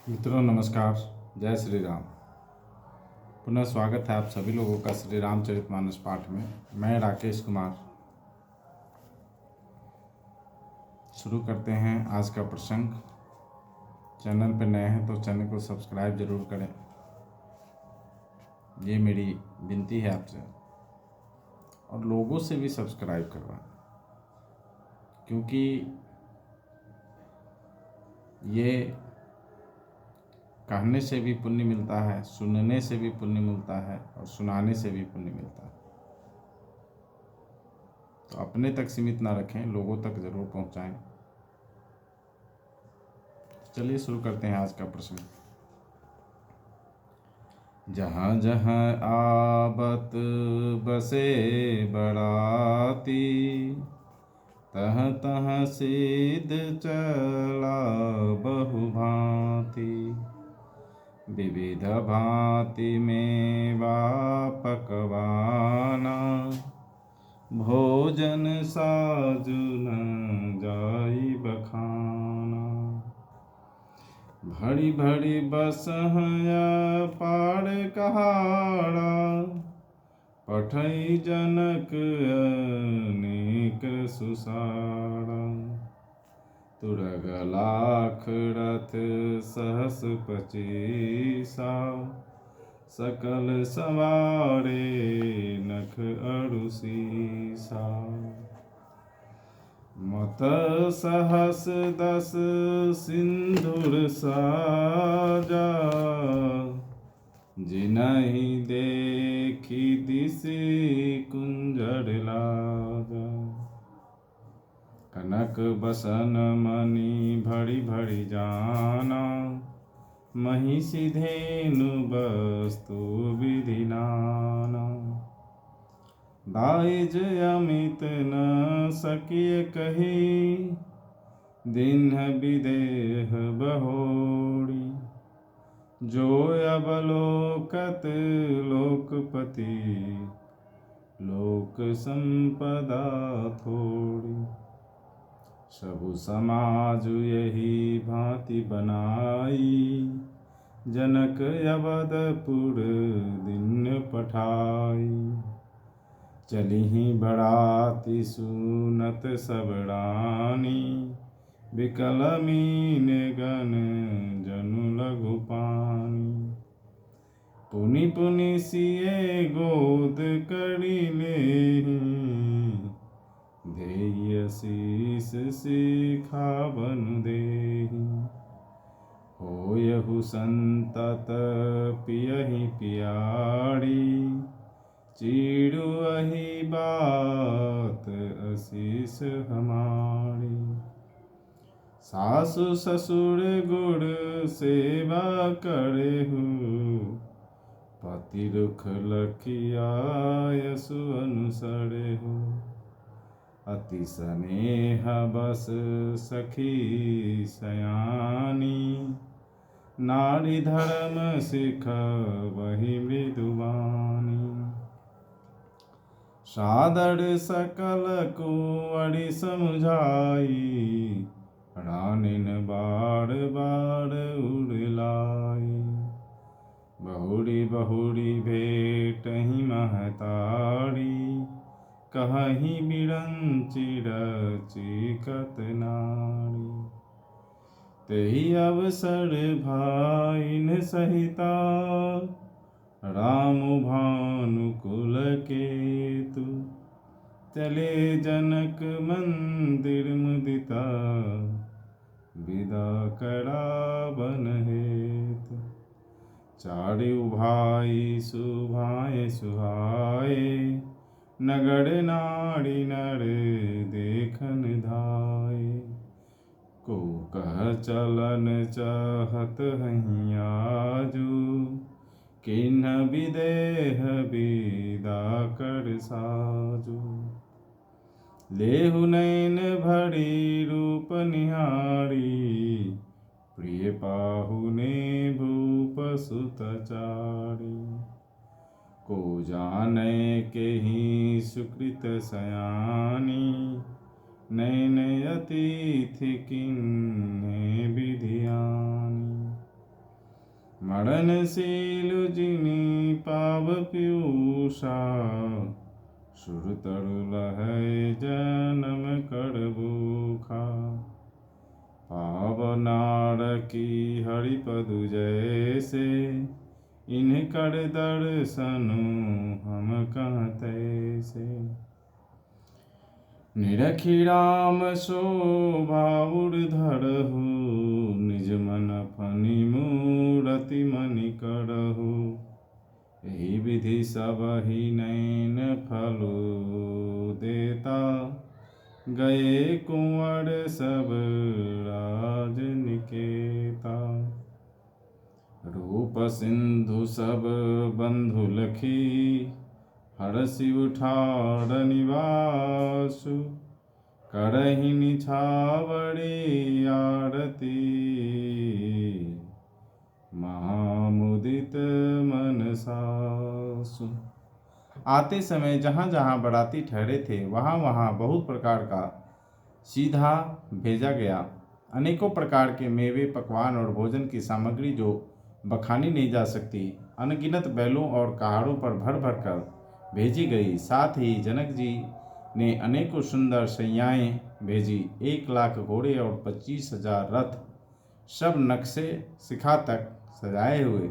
मित्रों नमस्कार। जय श्री राम। पुनः स्वागत है आप सभी लोगों का श्री रामचरितमानस पाठ में। मैं राकेश कुमार। शुरू करते हैं आज का प्रसंग। चैनल पर नए हैं तो चैनल को सब्सक्राइब जरूर करें, ये मेरी विनती है आपसे। और लोगों से भी सब्सक्राइब करवाएं, क्योंकि ये कहने से भी पुण्य मिलता है, सुनने से भी पुण्य मिलता है और सुनाने से भी पुण्य मिलता है। तो अपने तक सीमित ना रखें, लोगों तक जरूर पहुंचाएं। चलिए शुरू करते हैं आज का प्रश्न। जहाँ जहाँ आबत बसे बड़ाती, तह तह सिद्ध चला बहु भांति। विविध भांति में पकवाना, भोजन साजु न जाई बखाना। भड़ी भड़ी बसहया पार कहाड़ा, पठई जनक अनेक सुसाड़ा। तुरग लाख रथ सहस पचीसा, सकल सवारे नख अड़ुसीसा। मत सहस दस सिंधुर साजा, जिनहि देखी दिसि कुंजर लाजा। कनक बसन मणि भड़ी भड़ी जाना, महिषी धेनु वस्तु विधि नाना। दाइज अमित न सकिय कही, दीन्ह विदेह बहोड़ी। जो अवलोकत लोकपति, लोक संपदा थोड़ी। सबु समाज यही भांति बनाई, जनक अवधपुर दिन पठाई। चलिहि बड़ाती सुनत सब रानी, बिकल मीन गण जनु लघु पानी। पुनि पुनि सिए गोद करी लेहि, धेय शीस सिखावन देहि। होयहु संतत पियहि पियाड़ी, चिड़ुअहि बात असीस हमारी। सासु ससुर गुण सेवा करेहु, पति रुख लखिया यसु अनुसरेहु। अति स्नेह बस सखी सयानी, नारी धर्म सिख वही मृदुवानी। सादर सकल कुंवरी समुझाई, रानिन बार बार उड़लाई। बहुरी बहुरी भेटहि महतारी, कहहि बिरंचि रचिकत नारी। तेहि अवसर भाइन सहिता, राम भानुकुल केतु। चले जनक मंदिर मुदिता, विदा करावन हेतु। चारु भाई सुभाए सुहाए, नगर नारी नर देखन धाये। को कह चलन चाहत हहीं आजू, किन्ह विदेह विदा कर साजू। लेहु नैन भरी रूप निहारी, प्रिय पाहुने भूप सुत चारी। को जाने केहि सुकृत सयानी, नैन अतिथि किन्हे विधियानी। मरणशील जिनि पाव पीयूषा सुर तरु लहै जन्म कर भूखा पावनार की हरिपदु जैसे इनकर दर्शनु हम कहाँ तैसे निरखी राम शोभा धरहु निज मन फनि मूरति मनि करहु यही विधि सब ही नैन फलु देता गए कुंवर सब राज निकेता रूप सिंधु सब बंधु लखी हरषि उठार निवासु करहि निछावरी आरती महामुदित मन सासु। आते समय जहाँ जहाँ बराती ठहरे थे वहाँ वहाँ बहुत प्रकार का सीधा भेजा गया। अनेकों प्रकार के मेवे, पकवान और भोजन की सामग्री जो बखानी नहीं जा सकती अनगिनत बैलों और कहाड़ों पर भर भर कर भेजी गई। साथ ही जनक जी ने अनेकों सुंदर शैयाएँ भेजी। 1 लाख घोड़े और 25,000 रथ, सब नक्शे शिखा तक सजाए हुए,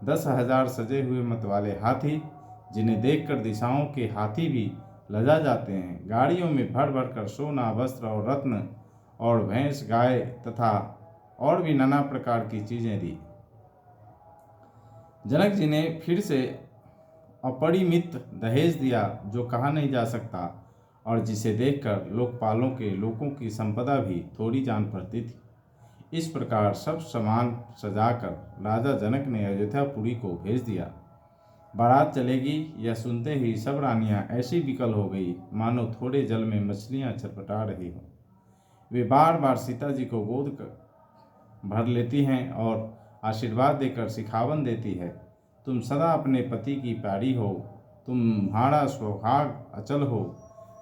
10,000 सजे हुए मतवाले हाथी जिन्हें देखकर दिशाओं के हाथी भी लजा जाते हैं। गाड़ियों में भर भर कर सोना, वस्त्र और रत्न और भैंस, गाय तथा और भी नाना प्रकार की चीजें दी। जनक जी ने फिर से अपरिमित दहेज दिया जो कहा नहीं जा सकता और जिसे देखकर लोकपालों के लोगों की संपदा भी थोड़ी जान पड़ती थी। इस प्रकार सब सामान सजाकर राजा जनक ने अयोध्यापुरी को भेज दिया। बारात चलेगी यह सुनते ही सब रानियां ऐसी विकल हो गई मानो थोड़े जल में मछलियां छटपटा रही हों। वे बार बार सीता जी को गोद कर भर लेती हैं और आशीर्वाद देकर सिखावन देती है, तुम सदा अपने पति की प्यारी हो, तुम्हारा सौभाग्य अचल हो,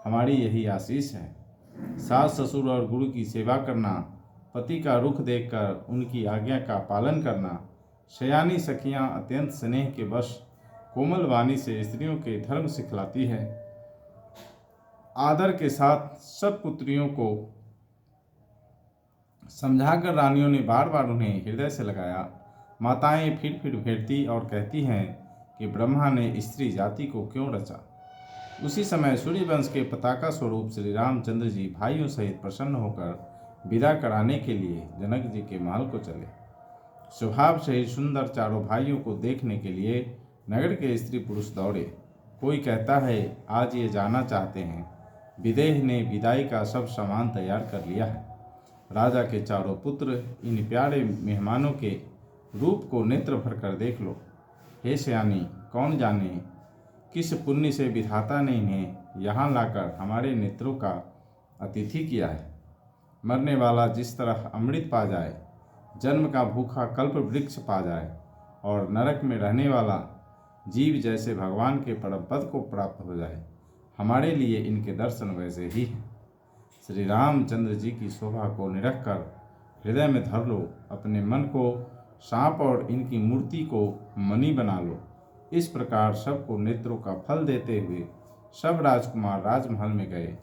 हमारी यही आशीष है। सास ससुर और गुरु की सेवा करना, पति का रुख देखकर उनकी आज्ञा का पालन करना। शयानी सखियां अत्यंत स्नेह के वश कोमल वाणी से स्त्रियों के धर्म सिखलाती है। आदर के साथ सब पुत्रियों को समझाकर रानियों ने बार बार उन्हें हृदय से लगाया। माताएं फिर भेंटती और कहती हैं कि ब्रह्मा ने स्त्री जाति को क्यों रचा। उसी समय सूर्यवंश के पताका स्वरूप श्री रामचंद्र जी भाइयों सहित प्रसन्न होकर विदा कराने के लिए जनक जी के महल को चले। स्वभाव से ही सुंदर चारों भाइयों को देखने के लिए नगर के स्त्री पुरुष दौड़े। कोई कहता है आज ये जाना चाहते हैं। विदेह ने विदाई का सब सामान तैयार कर लिया है। राजा के चारों पुत्र इन प्यारे मेहमानों के रूप को नेत्र भर कर देख लो। हे सयानी, कौन जाने किस पुण्य से विधाता ने इन्हें यहाँ लाकर हमारे नेत्रों का अतिथि किया है। मरने वाला जिस तरह अमृत पा जाए, जन्म का भूखा कल्प वृक्ष पा जाए और नरक में रहने वाला जीव जैसे भगवान के परम पद को प्राप्त हो जाए, हमारे लिए इनके दर्शन वैसे ही हैं। श्री रामचंद्र जी की शोभा को निरख कर हृदय में धर लो। अपने मन को सांप और इनकी मूर्ति को मणि बना लो। इस प्रकार सबको नेत्रों का फल देते हुए सब राजकुमार राजमहल में गए।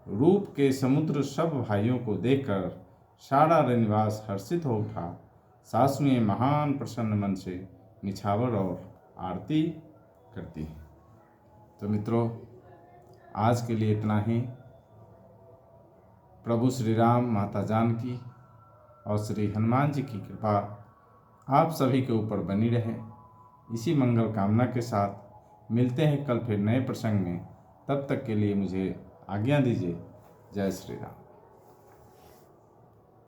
रूप के समुद्र सब भाइयों को देखकर सारा निवास हर्षित हो उठा। सासुएं महान प्रसन्न मन से निछावर और आरती करती हैं। तो मित्रों, आज के लिए इतना ही। प्रभु श्री राम, माता जानकी और श्री हनुमान जी की कृपा आप सभी के ऊपर बनी रहे। इसी मंगल कामना के साथ मिलते हैं कल फिर नए प्रसंग में। तब तक के लिए मुझे आज्ञा दीजिए। जय श्री राम।